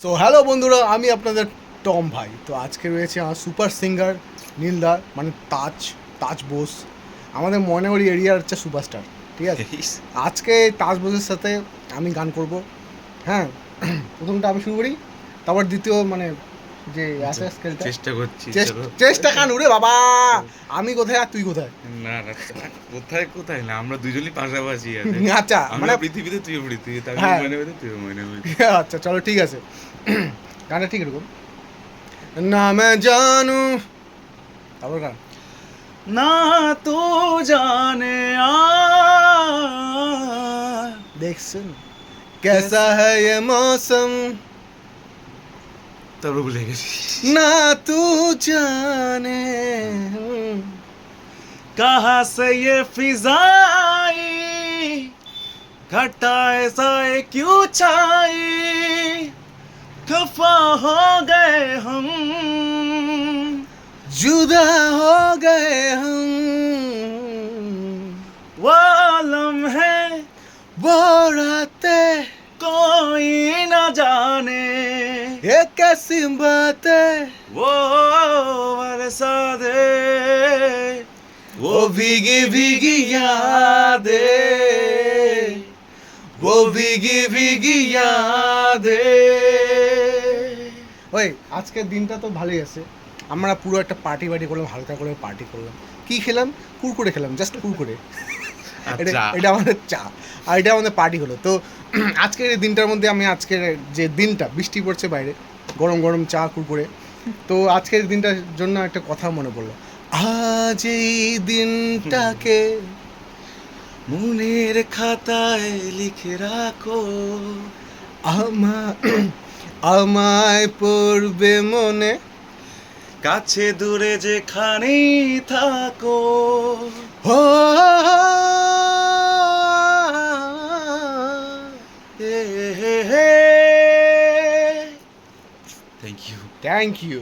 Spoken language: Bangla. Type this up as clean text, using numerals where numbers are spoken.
তো হ্যালো বন্ধুরা, আমি আপনাদের টম ভাই। তো আজকে রয়েছে আমার সুপার সিঙ্গার নীলদা, মানে তাজ বোস, আমাদের ময়নাগুড়ি এরিয়ার হচ্ছে সুপারস্টার। ঠিক আছে, আজকে তাজ বোসের সাথে আমি গান করব। হ্যাঁ, প্রথমটা আমি শুরু করি, তারপর দ্বিতীয় মানে যে আছে স্কেলটা চেষ্টা করছি। চেষ্টা কান উড়ে বাবা, আমি কোথায় আর তুই কোথায়? না না, কোথায় কোথায় না, আমরা দুজনই পাশাপাশি আছে। আচ্ছা, মানে আমিও পৃথিবীতে, তুইও পৃথিবীতে, আমিও হ্যাঁ, ময়নাবাড়িতে, তুইও ময়নাবাড়িতে। আচ্ছা চলো ঠিক আছে। গানটা ঠিক এরকম, না मैं जानू, তারপর গান না তো জানে দেখছেন कैसा है ये मौसम, তারপর ভুলে গেছি। ना तू जाने कहाँ से ये फिजाई घटा ऐसा ये क्यों छाई खफा हो गए हम जुदा हो गए हम, वो लम्हे वो रातें कोई न जाने ये कैसी बातें, वो बरसा दे वो भीगी भीगी यादें, वो भीगी भीगी यादें। ওই আজকের দিনটা তো ভালোই আছে, আমরা পুরো একটা পার্টি করলাম, হালকা করে পার্টি করলাম। কি খেলাম? কুরকুরে খেলাম, জাস্ট কুরকুরে। এটা আমাদের চা, আর এটা আমাদের পার্টি হলো। তো আজকের এই দিনটার মধ্যে আমি আজকের যে দিনটা, বৃষ্টি পড়ছে বাইরে, গরম গরম চা কুরকুরে। তো আজকের দিনটার জন্য একটা কথা মনে পড়লো, আজ এই দিনটাকে মনের খাতায় লিখে রাখো আমায় পড়বে মনে, কাছে দূরে যেখানেই থাকো হো হে হে হে থ্যাংক ইউ থ্যাংক ইউ।